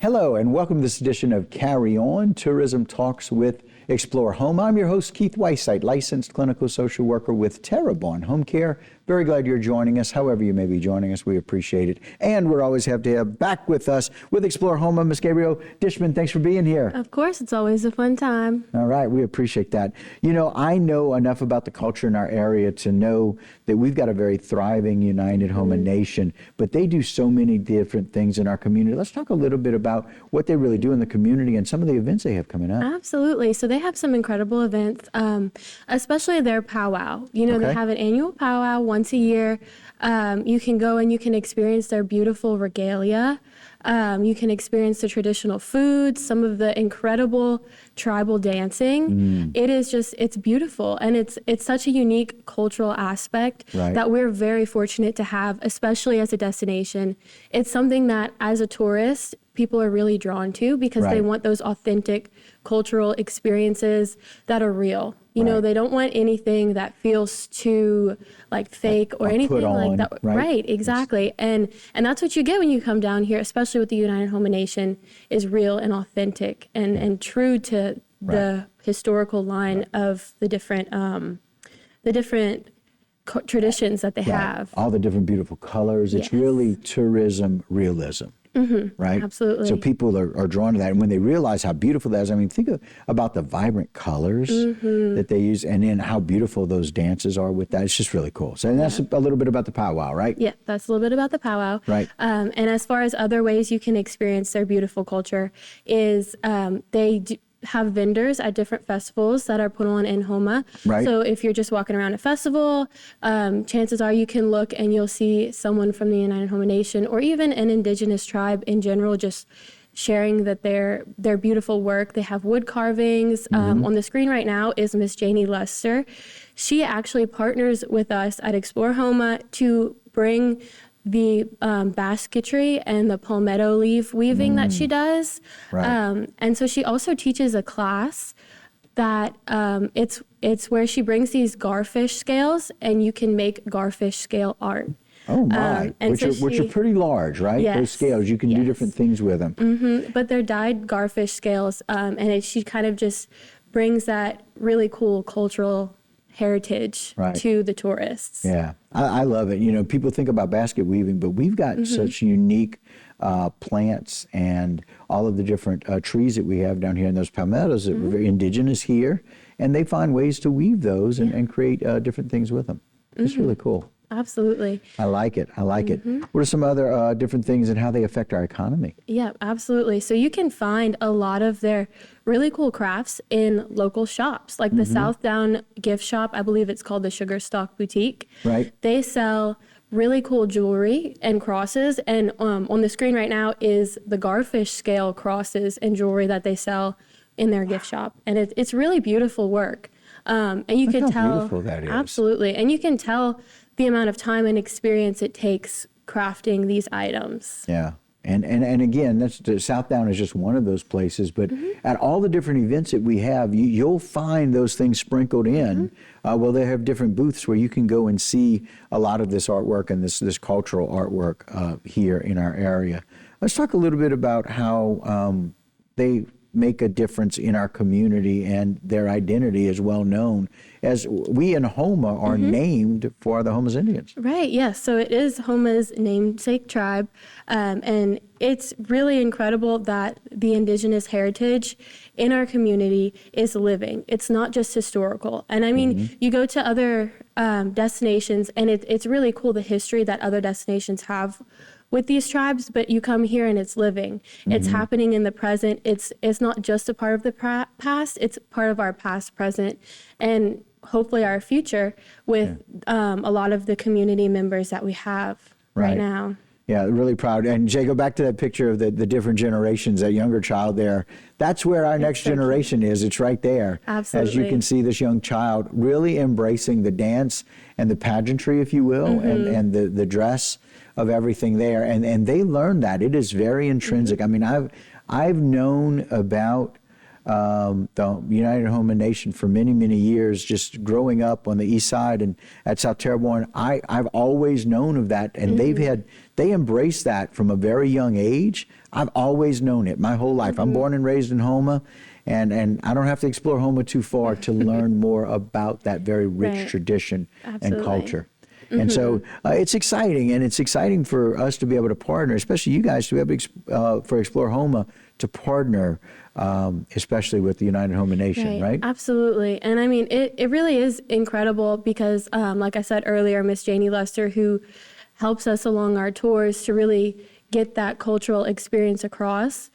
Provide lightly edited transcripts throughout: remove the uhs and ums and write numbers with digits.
Hello, and welcome to this edition of Carry On Tourism Talks with Explore Home. I'm your host, Keith Weissite, licensed clinical social worker with Terrebonne Home Care. Very glad you're joining us. However you may be joining us, we appreciate it. And we're always happy to have back with us with Explore Home, Ms. Gabrielle Dishman. Thanks for being here. Of course, it's always a fun time. All right, we appreciate that. You know, I know enough about the culture in our area to know that we've got a very thriving United Houma Nation, but they do so many different things in our community. Let's talk a little bit about what they really do in the community and some of the events they have coming up. Absolutely. So they have some incredible events, especially their powwow. You know, They have an annual powwow once a year. You can go and you can experience their beautiful regalia. You can experience the traditional foods, some of the incredible tribal dancing. It's beautiful. And it's such a unique cultural aspect that we're very fortunate to have, especially as a destination. It's something that as a tourist, people are really drawn to because they want those authentic cultural experiences that are real. You know, they don't want anything that feels too like fake or anything like that. Right, exactly. And that's what you get when you come down here, especially with the United Houma Nation, is real and authentic and true to the historical line of the different traditions that they have. All the different beautiful colors. It's really tourism realism. Right? Absolutely. So people are drawn to that. And when they realize how beautiful that is, I mean, think about the vibrant colors that they use and then how beautiful those dances are with that. It's just really cool. So that's a little bit about the powwow, right? Yeah, that's a little bit about the powwow. Right. And as far as other ways you can experience their beautiful culture is have vendors at different festivals that are put on in Houma. Right. So if you're just walking around a festival, chances are you can look and you'll see someone from the United Houma Nation or even an indigenous tribe in general just sharing that their beautiful work. They have wood carvings. On the screen right now is Miss Janie Lester. She actually partners with us at Explore Houma to bring the basketry and the palmetto leaf weaving that she does. And so she also teaches a class that it's where she brings these garfish scales and you can make garfish scale art. Oh my, which are pretty large, right? Yes, those scales, you can do different things with them. But they're dyed garfish scales she kind of just brings that really cool cultural heritage to the tourists. Yeah, I love it. You know, people think about basket weaving, but we've got such unique plants and all of the different trees that we have down here, and those palmettos that were very indigenous here, and they find ways to weave those and create different things with them. It's really cool. Absolutely. I like it. What are some other different things and how they affect our economy? Yeah, absolutely. So you can find a lot of their really cool crafts in local shops, like the South Down gift shop. I believe it's called the Sugar Stock Boutique. Right. They sell really cool jewelry and crosses. And on the screen right now is the garfish scale crosses and jewelry that they sell in their gift shop. And it's really beautiful work. And you can tell. Beautiful that is. Absolutely. And you can tell the amount of time and experience it takes crafting these items. Yeah. And again, South Down is just one of those places, but at all the different events that we have, you'll find those things sprinkled in. Well, they have different booths where you can go and see a lot of this artwork and this cultural artwork here in our area. Let's talk a little bit about how they make a difference in our community and their identity is well known, as we in Houma are named for the Houma's Indians. Right, yes. So it is Houma's namesake tribe, and it's really incredible that the indigenous heritage in our community is living. It's not just historical. And I mean, you go to other destinations, and it's really cool the history that other destinations have with these tribes, but you come here and it's living. It's happening in the present. It's not just a part of the past, it's part of our past, present, and hopefully our future with a lot of the community members that we have right now. Yeah, really proud. And Jay, go back to that picture of the different generations, that younger child there. That's where our next generation is. It's right there. Absolutely. As you can see, this young child really embracing the dance and the pageantry, if you will, and the dress of everything there. And they learn that. It is very intrinsic. I mean, I've known about the United Houma Nation for many, many years, just growing up on the east side and at South Terrebonne, I've always known of that, and they embrace that from a very young age. I've always known it my whole life. I'm born and raised in Houma, and I don't have to explore Houma too far to learn more about that very rich tradition and culture. And so it's exciting, and it's exciting for us to be able to partner, especially you guys, to be able to, for Explore Houma, to partner, especially with the United Houma Nation, right? Absolutely. And I mean, it really is incredible because, like I said earlier, Miss Janie Lester, who helps us along our tours to really get that cultural experience across.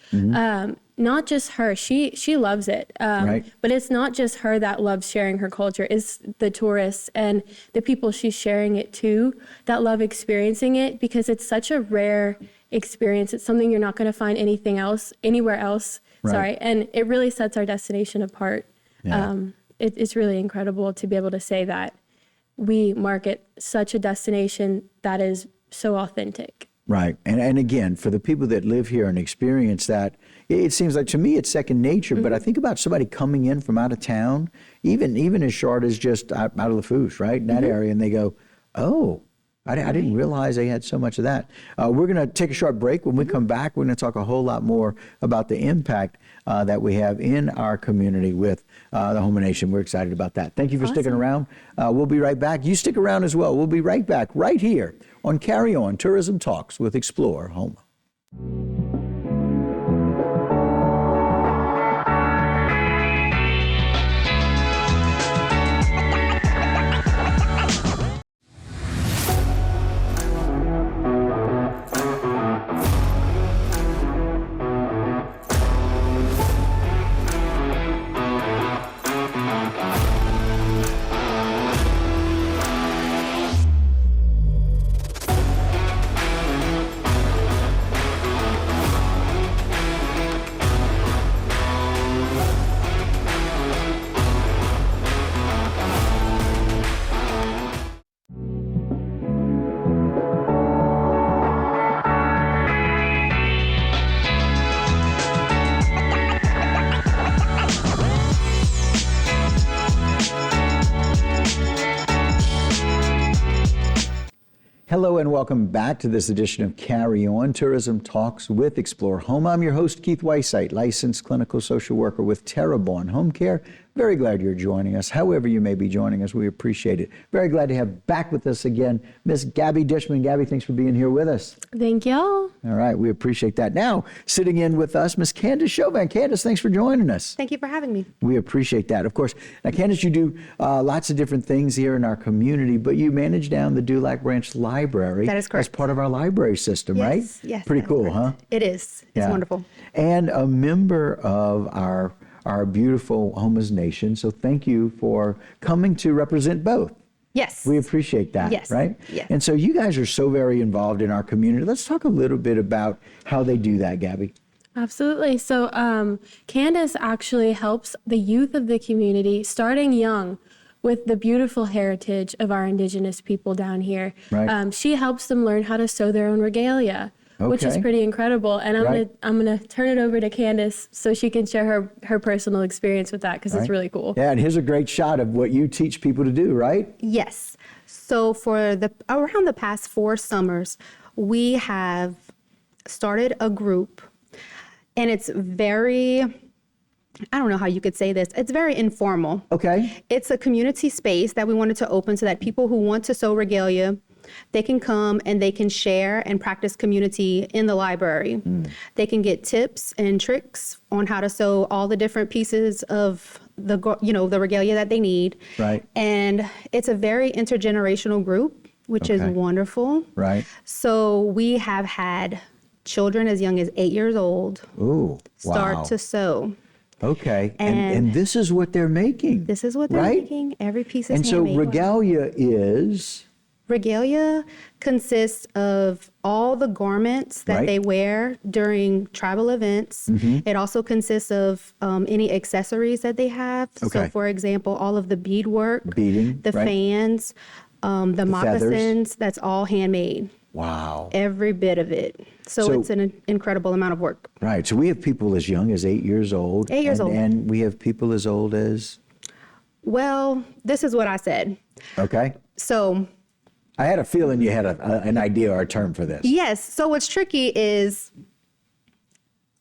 Not just her, she loves it. But it's not just her that loves sharing her culture. It's the tourists and the people she's sharing it to that love experiencing it, because it's such a rare experience. It's something you're not going to find anywhere else. And it really sets our destination apart. It's really incredible to be able to say that we market such a destination that is so authentic. Right. And again, for the people that live here and experience that, it seems like, to me, it's second nature. But I think about somebody coming in from out of town, even as short as just out of Lafourche, right, in that area, and they go, oh, I didn't realize they had so much of that. We're going to take a short break. When we come back, we're going to talk a whole lot more about the impact that we have in our community with the Houma Nation. We're excited about that. Thank you for sticking around. We'll be right back. You stick around as well. We'll be right back right here on Carry On Tourism Talks with Explore Houma. Hello and welcome back to this edition of Carry On Tourism Talks with Explore Houma. I'm your host, Keith Weissite, licensed clinical social worker with Terrebonne Home Care. Very glad you're joining us. However you may be joining us, we appreciate it. Very glad to have back with us again Miss Gabby Dishman. Gabby, thanks for being here with us. Thank y'all. All right, we appreciate that. Now, sitting in with us, Miss Candace Chauvin. Candace, thanks for joining us. Thank you for having me. We appreciate that. Of course, now, Candace, you do lots of different things here in our community, but you manage down the Dulac Branch Library. That is correct. As part of our library system, right? Yes. Pretty cool, huh? It is. It's wonderful. And a member of our beautiful Houma's Nation. So thank you for coming to represent both. Yes. We appreciate that, yes. right? Yes. And so you guys are so very involved in our community. Let's talk a little bit about how they do that, Gabby. Absolutely. So Candace actually helps the youth of the community, starting young, with the beautiful heritage of our indigenous people down here. Right. She helps them learn how to sew their own regalia. Which is pretty incredible. And I'm gonna turn it over to Candace so she can share her personal experience with that, because it's really cool. Yeah, and here's a great shot of what you teach people to do, right? Yes. So for around the past 4 summers, we have started a group, and it's very, I don't know how you could say this. It's very informal. Okay. It's a community space that we wanted to open so that people who want to sew regalia, they can come and they can share and practice community in the library. They can get tips and tricks on how to sew all the different pieces of the regalia that they need. Right. And it's a very intergenerational group, which is wonderful. Right. So we have had children as young as 8 years old start to sew. Okay. And this is what they're making. This is what they're making. Every piece is handmade. handmade. And so regalia is? Regalia consists of all the garments that they wear during tribal events. It also consists of any accessories that they have. So, for example, all of the beadwork, the fans, the moccasins, that's all handmade. Wow. Every bit of it. So it's an incredible amount of work. Right. So we have people as young as 8 years old. 8 years old. And we have people as old as? Well, this is what I said. Okay. So I had a feeling you had an idea or a term for this. yes. So what's tricky is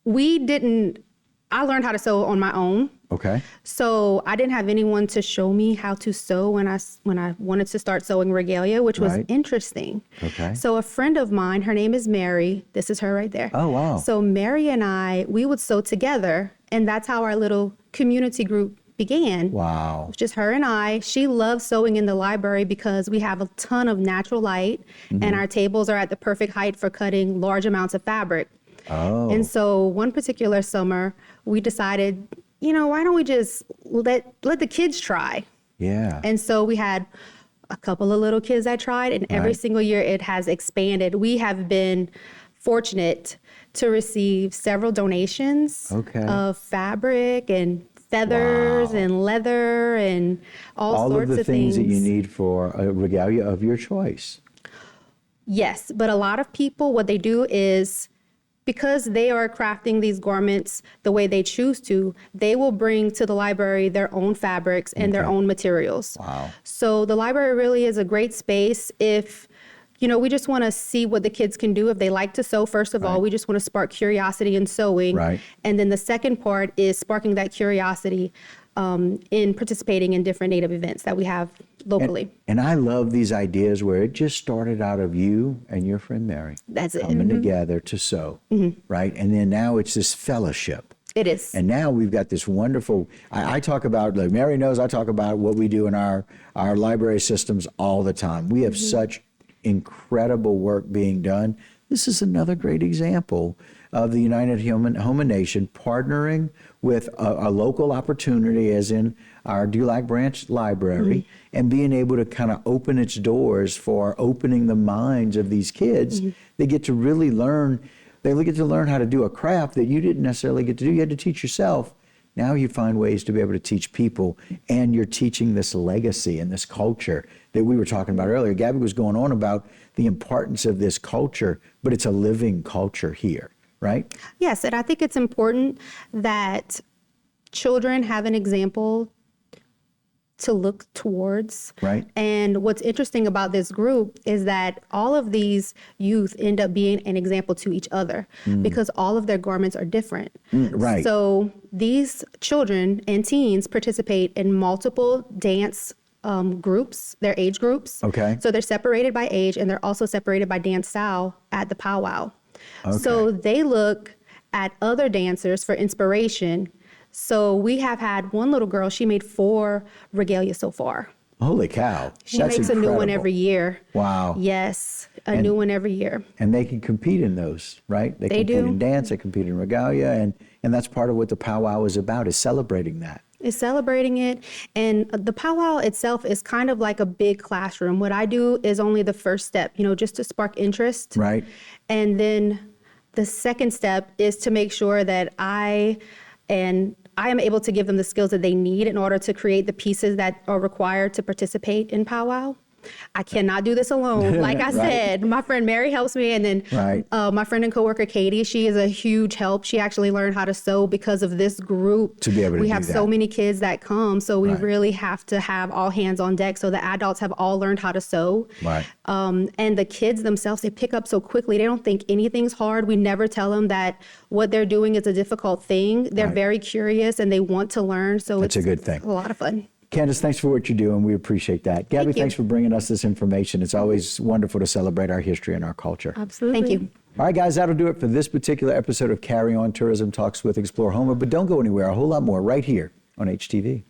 I learned how to sew on my own. Okay. So I didn't have anyone to show me how to sew when I wanted to start sewing regalia, which was Right. interesting. Okay. So a friend of mine, her name is Mary. This is her right there. Oh, wow. So Mary and we would sew together, and that's how our little community group began. Wow. Just her and I. She loves sewing in the library because we have a ton of natural light, and our tables are at the perfect height for cutting large amounts of fabric. Oh. And so one particular summer, we decided, why don't we just let the kids try? Yeah. And so we had a couple of little kids that tried, and every Right. single year it has expanded. We have been fortunate to receive several donations Okay. of fabric and feathers Wow. and leather and all sorts of the of things that you need for a regalia of your choice. Yes, but a lot of people, what they do is, because they are crafting these garments the way they choose to, they will bring to the library their own fabrics and their Okay. own materials. Wow. So the library really is a great space if, we just want to see what the kids can do if they like to sew. First of all, Right. we just want to spark curiosity in sewing. Right. And then the second part is sparking that curiosity in participating in different Native events that we have locally. And I love these ideas where it just started out of you and your friend Mary. That's it. Coming together to sew, right? And then now it's this fellowship. It is. And now we've got this wonderful, I talk about, like Mary knows, I talk about what we do in our library systems all the time. We have such incredible work being done. This is another great example of the United Houma Nation partnering with a local opportunity, as in our Dulac Branch Library, and being able to kind of open its doors for opening the minds of these kids. They get to really learn, they get to learn how to do a craft that you didn't necessarily get to do. You had to teach yourself. Now you find ways to be able to teach people, and you're teaching this legacy and this culture that we were talking about earlier. Gabby was going on about the importance of this culture, but it's a living culture here, right? Yes, and I think it's important that children have an example to look towards. Right. And what's interesting about this group is that all of these youth end up being an example to each other because all of their garments are different. Right. So these children and teens participate in multiple dance groups, their age groups. Okay. So they're separated by age, and they're also separated by dance style at the powwow. Okay. So they look at other dancers for inspiration. So we have had one little girl, she made 4 regalia so far. Holy cow. She That's makes a new one incredible. every year. Wow. Yes, a new one every year. And they can compete in those, right? They They compete do. in dance, they compete in regalia, and that's part of what the powwow is about, is celebrating that. Is celebrating it. And the powwow itself is kind of like a big classroom. What I do is only the first step, just to spark interest. Right. And then the second step is to make sure that I am able to give them the skills that they need in order to create the pieces that are required to participate in powwow. I cannot do this alone. Like I Right. said, my friend Mary helps me, and then Right. my friend and coworker Katie, she is a huge help. She actually learned how to sew because of this group. To be able to we do have that. so many kids that come, so we Right. really have to have all hands on deck. So the adults have all learned how to sew. Right. And the kids themselves, they pick up so quickly. They don't think anything's hard. We never tell them that what they're doing is a difficult thing. They're Right. very curious and they want to learn. So That's a good thing. A lot of fun. Candace, thanks for what you're doing. We appreciate that. Gabby, Thank you. thanks for bringing us this information. It's always wonderful to celebrate our history and our culture. Absolutely. Thank you. All right, guys, that'll do it for this particular episode of Carry On Tourism Talks with Explore Houma. But don't go anywhere. A whole lot more right here on HTV.